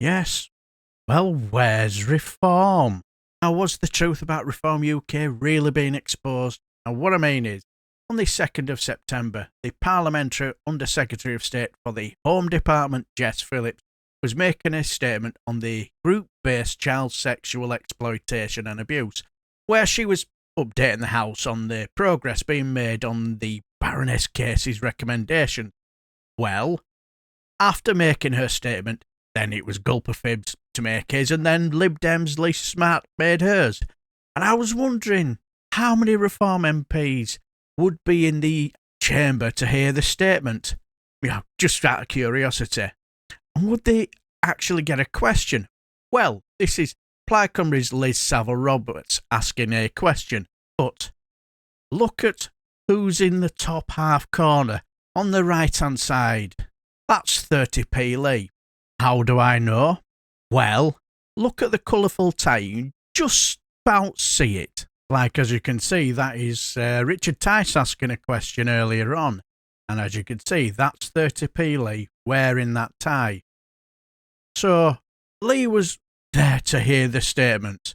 Yes. Well, where's reform? Now, was the truth about Reform UK really being exposed? Now, what I mean is, on the 2nd of September, the Parliamentary Under-Secretary of State for the Home Department, Jess Phillips, was making a statement on the group-based child sexual exploitation and abuse, where she was updating the House on the progress being made on the Baroness Casey's recommendation. Well, after making her statement, then it was Gulper Fibs to make his, and then Lib Dems Lisa Smart made hers. And I was wondering how many Reform MPs would be in the chamber to hear the statement. Just out of curiosity. And would they actually get a question? Well, this is Plaid Cymru's Liz Saville Roberts asking a question. But look at who's in the top half corner on the right-hand side. That's 30p Lee. How do I know? Well, look at the colourful tie. You just about see it. Like, as you can see, that is Richard Tice asking a question earlier on. And as you can see, that's 30p Lee wearing that tie. So, Lee was there to hear the statement.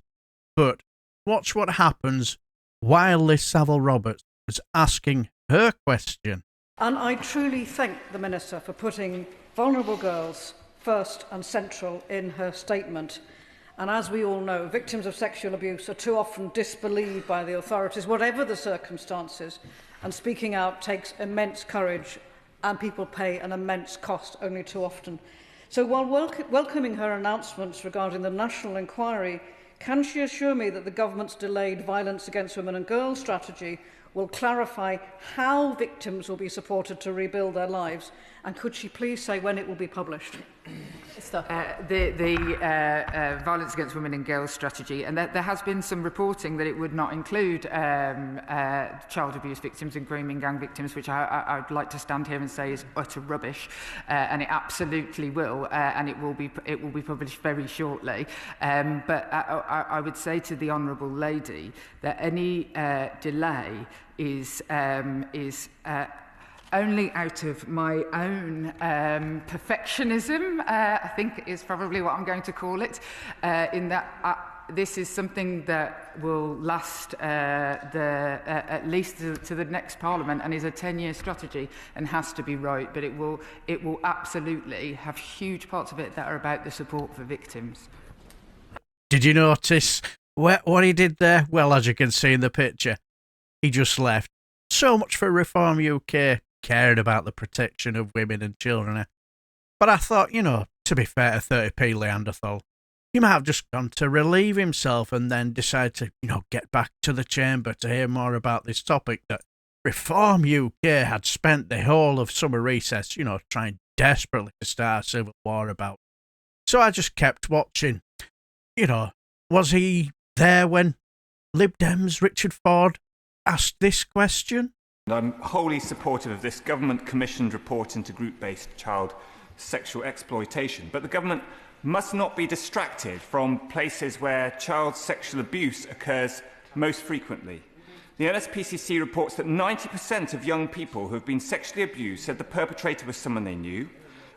But watch what happens while Liz Saville Roberts was asking her question. And I truly thank the Minister for putting vulnerable girls first and central in her statement. And as we all know, victims of sexual abuse are too often disbelieved by the authorities, whatever the circumstances, and speaking out takes immense courage and people pay an immense cost only too often. So while welcoming her announcements regarding the national inquiry, can she assure me that the government's delayed violence against women and girls strategy will clarify how victims will be supported to rebuild their lives? And could she please say when it will be published? The violence against women and girls strategy, and there has been some reporting that it would not include child abuse victims and grooming gang victims, which I'd like to stand here and say is utter rubbish, and it absolutely will, and it will be published very shortly. But I would say to the Honourable Lady that any delay is only out of my own perfectionism, I think is probably what I'm going to call it, in that this is something that will last at least to the next Parliament and is a 10-year strategy and has to be right, but it will absolutely have huge parts of it that are about the support for victims. Did you notice what he did there? Well, as you can see in the picture, he just left. So much for Reform UK cared about the protection of women and children. But I thought, to be fair to 30p Leanderthal, he might have just gone to relieve himself and then decide to, get back to the chamber to hear more about this topic that Reform UK had spent the whole of summer recess, trying desperately to start a civil war about. So I just kept watching. Was he there when Lib Dems Richard Foord asked this question? I'm wholly supportive of this government-commissioned report into group-based child sexual exploitation, but the government must not be distracted from places where child sexual abuse occurs most frequently. The NSPCC reports that 90% of young people who have been sexually abused said the perpetrator was someone they knew.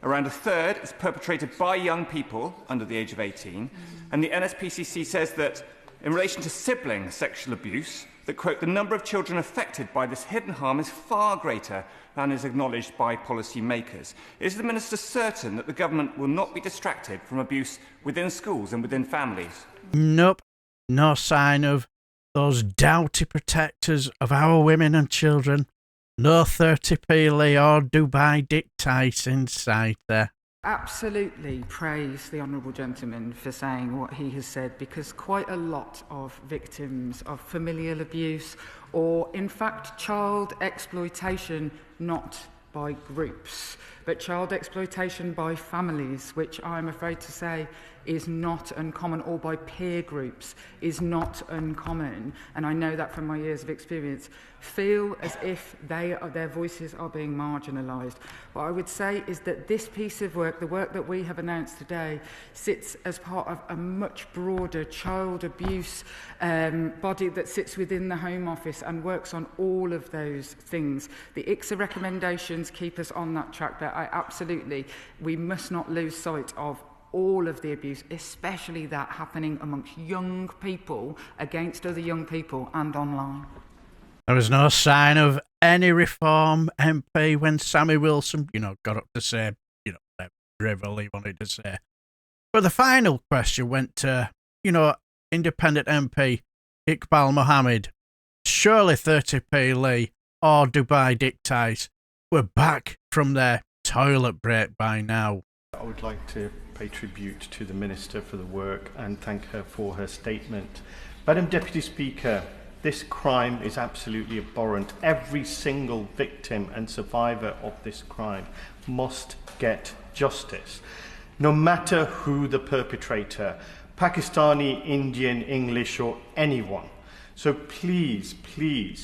Around a third is perpetrated by young people under the age of 18, and the NSPCC says that in relation to sibling sexual abuse, that, quote, the number of children affected by this hidden harm is far greater than is acknowledged by policy makers. Is the Minister certain that the government will not be distracted from abuse within schools and within families? Nope. No sign of those doughty protectors of our women and children. No 30p Lee or Dubai Dick Tice in sight there. Absolutely praise the Honourable Gentleman for saying what he has said, because quite a lot of victims of familial abuse or, in fact, child exploitation, not by groups, but child exploitation by families, which I'm afraid to say is not uncommon, or by peer groups is not uncommon, and I know that from my years of experience, feel as if their voices are being marginalised. What I would say is that this piece of work, the work that we have announced today, sits as part of a much broader child abuse body that sits within the Home Office and works on all of those things. The ICSA recommendations keep us on that track, but we must not lose sight of all of the abuse, especially that happening amongst young people, against other young people and online. There was no sign of any Reform MP when Sammy Wilson, got up to say, whatever he wanted to say. But the final question went to, independent MP Iqbal Mohamed. Surely 30p Lee or Dubai Dick Tice were back from their toilet break by now. I would like to pay tribute to the Minister for the work and thank her for her statement. Madam Deputy Speaker, this crime is absolutely abhorrent. Every single victim and survivor of this crime must get justice, no matter who the perpetrator, Pakistani, Indian, English or anyone. So please,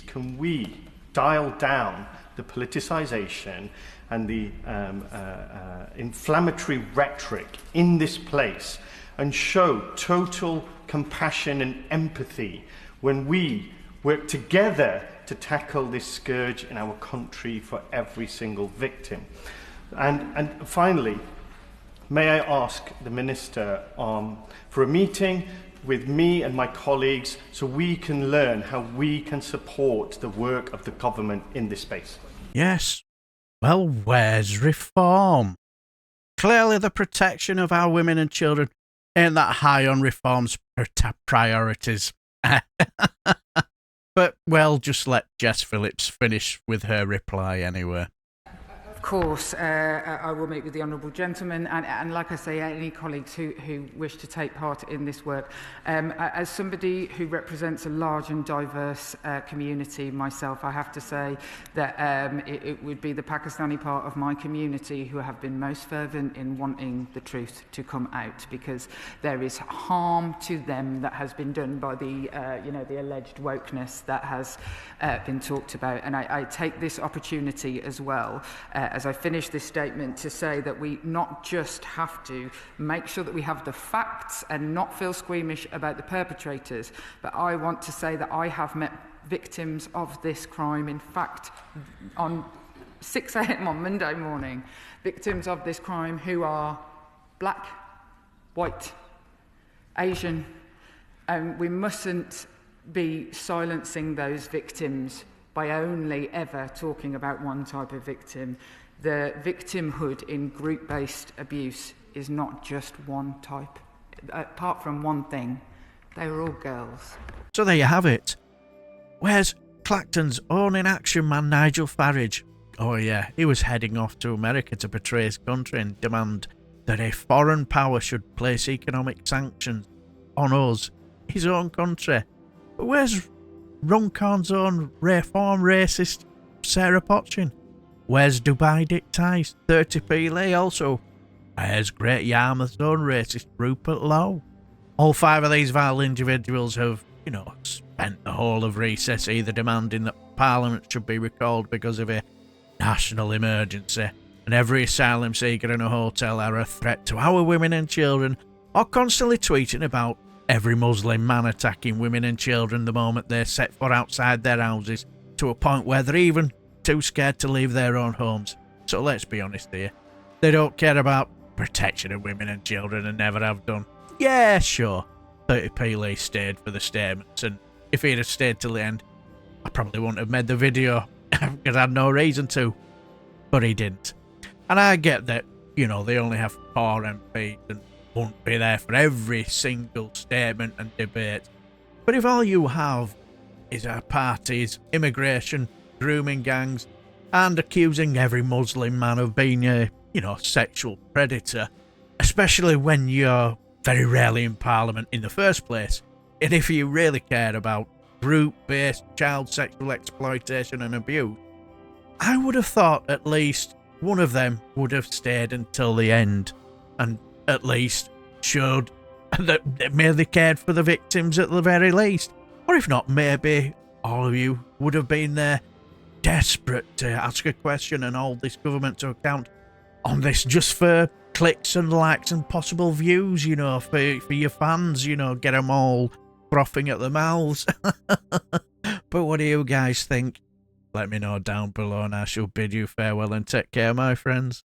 can we dial down the politicisation and the inflammatory rhetoric in this place and show total compassion and empathy when we work together to tackle this scourge in our country for every single victim. And finally, may I ask the Minister for a meeting with me and my colleagues so we can learn how we can support the work of the government in this space. Yes. Well, where's reform? Clearly the protection of our women and children ain't that high on reform's priorities. But, well, just let Jess Phillips finish with her reply anyway. Of course, I will meet with the honourable gentleman and like I say, any colleagues who wish to take part in this work. As somebody who represents a large and diverse community myself, I have to say that it would be the Pakistani part of my community who have been most fervent in wanting the truth to come out, because there is harm to them that has been done by the alleged wokeness that has been talked about. And I take this opportunity as well as I finish this statement to say that we not just have to make sure that we have the facts and not feel squeamish about the perpetrators, but I want to say that I have met victims of this crime, in fact, on 6 a.m. on Monday morning, victims of this crime who are black, white, Asian, and we mustn't be silencing those victims by only ever talking about one type of victim. The victimhood in group-based abuse is not just one type. Apart from one thing, they were all girls. So there you have it. Where's Clacton's own in-action man Nigel Farage? Oh yeah, he was heading off to America to betray his country and demand that a foreign power should place economic sanctions on us, his own country. But where's Runcorn's own reform racist Sarah Potchin? Where's Dubai Dick Tice, 30p Lee also? Where's Great Yarmouth's own racist Rupert Lowe? All 5 of these vile individuals have, spent the whole of recess either demanding that Parliament should be recalled because of a national emergency, and every asylum seeker in a hotel are a threat to our women and children, or constantly tweeting about every Muslim man attacking women and children the moment they set foot outside their houses, to a point where they're even too scared to leave their own homes. So let's be honest here, they don't care about protection of women and children and never have done. Yeah, sure, 30p Lee stayed for the statements, and if he'd have stayed till the end, I probably wouldn't have made the video because I had no reason to, but he didn't. And I get that, they only have 4 MPs and won't be there for every single statement and debate. But if all you have is our parties, immigration, grooming gangs, and accusing every Muslim man of being a, sexual predator, especially when you're very rarely in Parliament in the first place, and if you really care about group-based child sexual exploitation and abuse, I would have thought at least one of them would have stayed until the end, and at least showed that they cared for the victims at the very least. Or if not, maybe all of you would have been there desperate to ask a question and hold this government to account on this just for clicks and likes and possible views, for your fans, get them all frothing at the mouths. But what do you guys think? Let me know down below and I shall bid you farewell and take care, my friends.